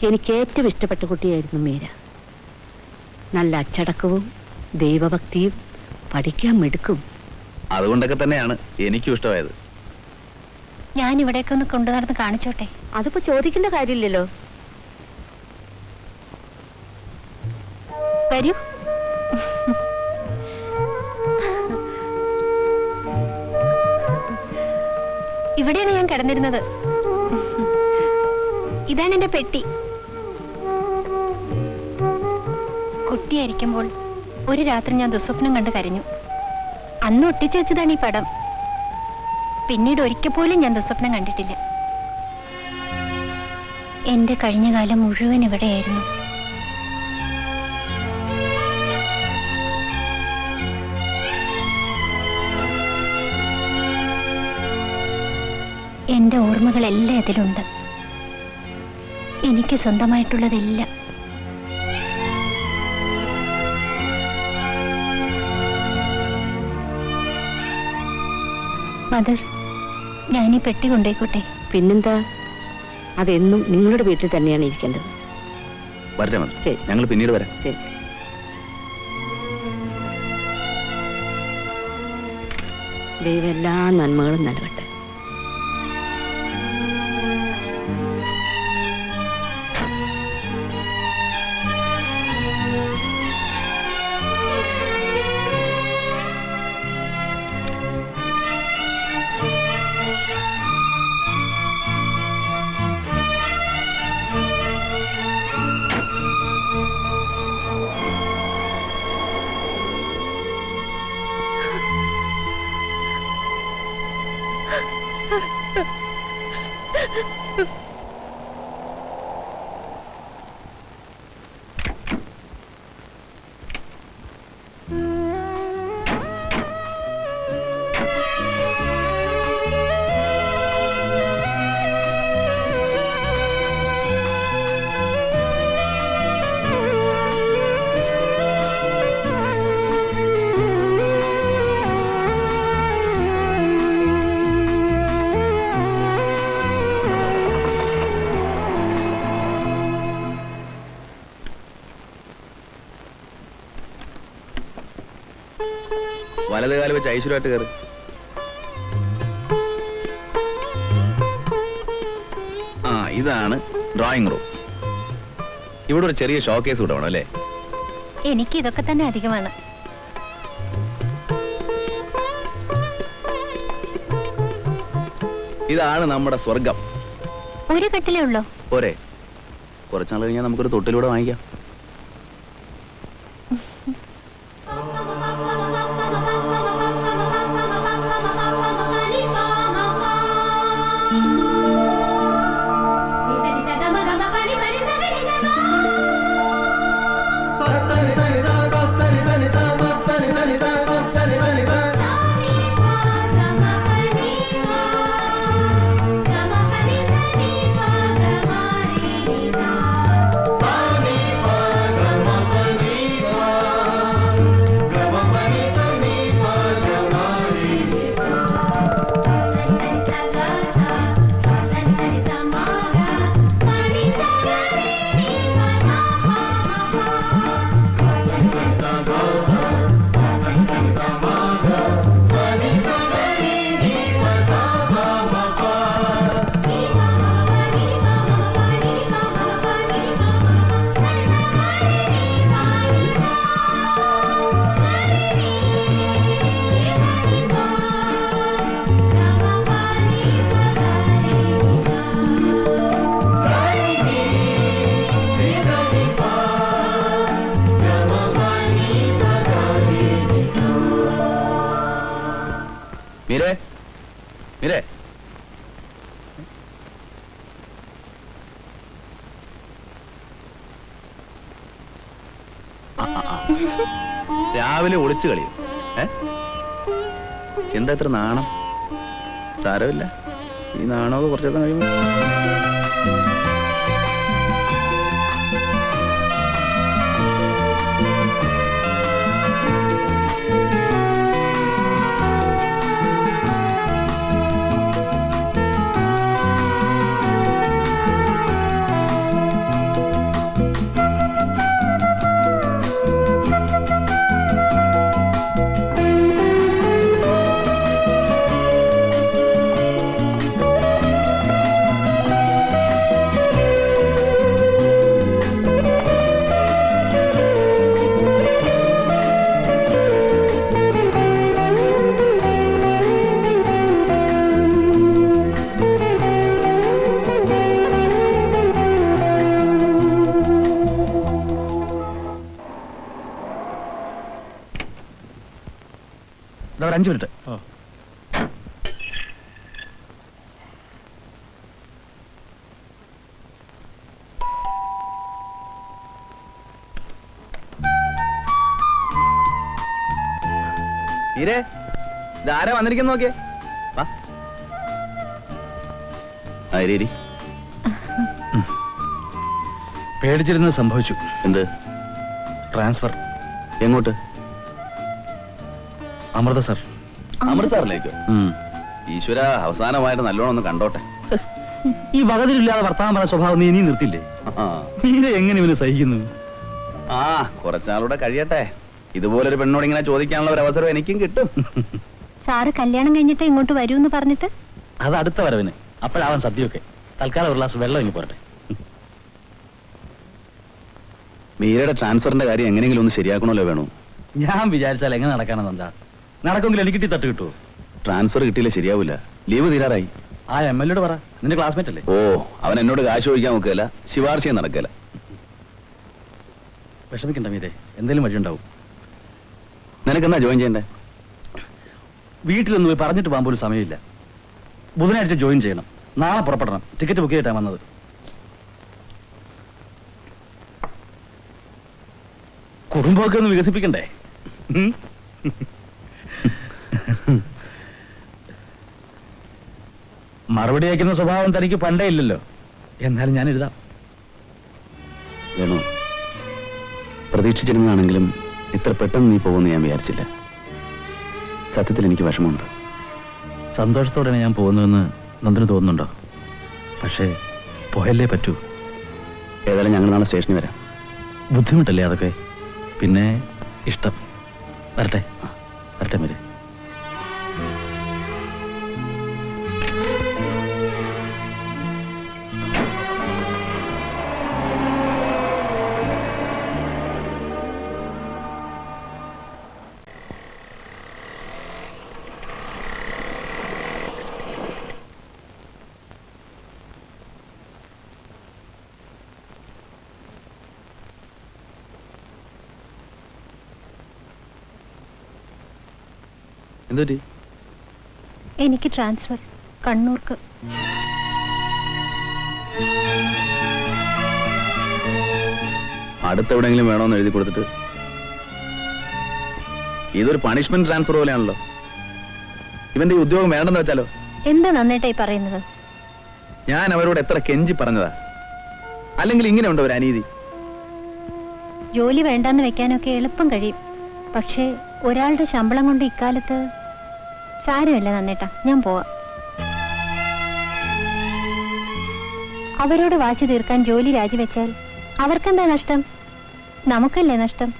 എനിക്ക് ഏറ്റവും ഇഷ്ടപ്പെട്ട കുട്ടിയായിരുന്നു മീര. നല്ല അച്ചടക്കവും ദൈവഭക്തിയും പഠിക്കാൻ മിടുക്കും. അതുകൊണ്ടൊക്കെ തന്നെയാണ് എനിക്കും ഇഷ്ടമായത്. ഞാൻ ഇവിടേക്ക് ഒന്ന് കൊണ്ടു നടന്ന് കാണിച്ചോട്ടെ? അതിപ്പോ ചോദിക്കേണ്ട കാര്യമില്ലല്ലോ. വരൂ. ഇവിടെയാണ് ഞാൻ കിടന്നിരുന്നത്. ഇതാണ് എന്റെ പെട്ടി. കുട്ടിയായിരിക്കുമ്പോൾ ഒരു രാത്രി ഞാൻ ദുസ്വപ്നം കണ്ട് കരഞ്ഞു. അന്ന് ഒട്ടിച്ചു വെച്ചതാണ് ഈ പടം. പിന്നീട് ഒരിക്കൽ പോലും ഞാൻ ദുസ്വപ്നം കണ്ടിട്ടില്ല. എന്റെ കഴിഞ്ഞ കാലം മുഴുവൻ ഇവിടെയായിരുന്നു. എന്റെ ഓർമ്മകളെല്ലാം ഇതിലുണ്ട്. എനിക്ക് സ്വന്തമായിട്ടുള്ളതില്ല. മദർ, ഞാനീ പെട്ടി കൊണ്ടേക്കോട്ടെ? പിന്നെന്താ, അതെന്നും നിങ്ങളുടെ വീട്ടിൽ തന്നെയാണ് ഇരിക്കേണ്ടത്. വരട്ടെ മദർ. ശരി, ഞങ്ങൾ പിന്നീട് വരാം. ശരി. ദൈവം എല്ലാ നന്മകളും നൽകട്ടെ. വലത് കാലം വെച്ച് ഐശ്വര്യമായിട്ട് കയറി. ആ, ഇതാണ് ഡ്രോയിങ് റൂം. ഇവിടെ ഒരു ചെറിയ ഷോക്കേസ് കൂടെ വേണം അല്ലേ? എനിക്ക് ഇതൊക്കെ തന്നെ അധികമാണ്. ഇതാണ് നമ്മുടെ സ്വർഗം. ഒരു കട്ടിലേ ഉള്ളോ? പോരെ, കുറച്ചാൾ കഴിഞ്ഞാൽ നമുക്കൊരു തൊട്ടിലൂടെ വാങ്ങിക്കാം. മീരേ, മീരേ, രാവിലെ ഒളിച്ചു കളിയും. എന്താ ഇത്ര നാണം? സാരമില്ല, ഈ നാണമൊക്കെ കുറച്ചൊക്കെ കഴിയുമ്പോൾ. ഒരു 5 മിനിറ്റ്. ഈരേ, ഇതാരാ വന്നിരിക്കുന്നു നോക്കിയേ. വാ. ആരി പേടിച്ചിരുന്നത് സംഭവിച്ചു. എന്ത്? ട്രാൻസ്ഫർ. എങ്ങോട്ട്? അമൃതസർ. അമൃതസറിലേക്കോ? ഈശ്വര, അവസാനമായിട്ട് നല്ലോണം ഒന്ന് കണ്ടോട്ടെ. ഈ വകതിരില്ലാതെ വർത്തമാനം പറഞ്ഞ സ്വഭാവം നീ ഇനിയും നിർത്തില്ലേ? നീ എങ്ങനെ ഇവന് സഹിക്കുന്നു? ആ, കുറച്ചാളൂടെ കഴിയട്ടെ. ഇതുപോലൊരു പെണ്ണോട് ഇങ്ങനെ ചോദിക്കാനുള്ള ഒരു അവസരം എനിക്കും കിട്ടും. സാറ് കല്യാണം കഴിഞ്ഞിട്ട് ഇങ്ങോട്ട് വരൂന്ന് പറഞ്ഞിട്ട്? അത് അടുത്ത വരവിന്. അപ്പോഴാവാൻ സദ്യയൊക്കെ. തൽക്കാലം ഒരു ഗ്ലാസ് വെള്ളം ഇനി പോരട്ടെ. മീരയുടെ ട്രാൻസ്ഫറിന്റെ കാര്യം എങ്ങനെയെങ്കിലും ഒന്ന് ശരിയാക്കണമല്ലോ വേണു. ഞാൻ വിചാരിച്ചാൽ എങ്ങനെ നടക്കാനെന്നെന്താ? നടക്കുമെങ്കിൽ എനിക്ക് തട്ട് കിട്ടുമോ? ട്രാൻസ്ഫർ കിട്ടിയില്ല ശരിയാവില്ല. ലീവ് തീരാറായി. ആ MLA പറ, നിന്റെ ക്ലാസ്മേറ്റ് അല്ലേ? ഓ, അവൻ എന്നോട് കാശ് ചോദിക്കാൻ നോക്കുകയല്ല, ശിപാർശയും നടക്കല. വിഷമിക്കണ്ട മീരെ, എന്തെങ്കിലും വഴിയുണ്ടാവും. നിനക്കെന്നാ ജോയിൻ ചെയ്യണ്ടേ? വീട്ടിലൊന്നും പോയി പറഞ്ഞിട്ട് പോകാൻ പോലും സമയമില്ല. ബുധനാഴ്ച ജോയിൻ ചെയ്യണം. നാളെ പുറപ്പെടണം. ടിക്കറ്റ് ബുക്ക് ചെയ്തിട്ടാണ് വന്നത്. കുടുംബമൊക്കെ ഒന്ന് വികസിപ്പിക്കണ്ടേ? മറുപടി അയക്കുന്ന സ്വഭാവം തനിക്ക് പണ്ടേ ഇല്ലല്ലോ. എന്നാലും ഞാൻ എഴുതാം. വേണോ, പ്രതീക്ഷിച്ചിരുന്നതാണെങ്കിലും ഇത്ര പെട്ടെന്ന് നീ പോകുമെന്ന് ഞാൻ വിചാരിച്ചില്ല. സത്യത്തിൽ എനിക്ക് വിഷമമുണ്ട്. സന്തോഷത്തോടെയാണ് ഞാൻ പോകുന്നതെന്ന് നന്ദിന് തോന്നുന്നുണ്ടോ? പക്ഷേ പോയല്ലേ പറ്റൂ. ഏതായാലും ഞങ്ങൾ നാളെ സ്റ്റേഷനിൽ വരാം. ബുദ്ധിമുട്ടല്ലേ അതൊക്കെ? പിന്നെ ഇഷ്ടം. വരട്ടെ. വരട്ടെ മീരെ. എന്തുപറ്റി? എനിക്ക് ട്രാൻസ്ഫർ കണ്ണൂർക്ക്. അടുത്തെവിടെയെങ്കിലും വേണോന്ന് എഴുതി കൊടുത്തിട്ട് ഇതൊരു പണിഷ്മെന്റ് ട്രാൻസ്ഫർ പോലെയാണല്ലോ. ഇവന്റെ ഈ ഉദ്യോഗം വേണ്ടെന്ന് വെച്ചാലോ? എന്താ നന്നായിട്ടായി പറയുന്നത്? ഞാൻ അവരോട് എത്ര കെഞ്ചി പറഞ്ഞതാ. അല്ലെങ്കിൽ ഇങ്ങനെ ഉണ്ടോ ഒരു അനീതി? ജോലി വേണ്ടാന്ന് വെക്കാനൊക്കെ എളുപ്പം കഴിയും. പക്ഷേ ഒരാളുടെ ശമ്പളം കൊണ്ട് ഇക്കാലത്ത് സാരമില്ല നന്നേട്ടാ, ഞാൻ പോവാം. അവരോട് വാശി തീർക്കാൻ ജോലി രാജിവെച്ചാൽ അവർക്കെന്താ നഷ്ടം? നമുക്കല്ലേ നഷ്ടം.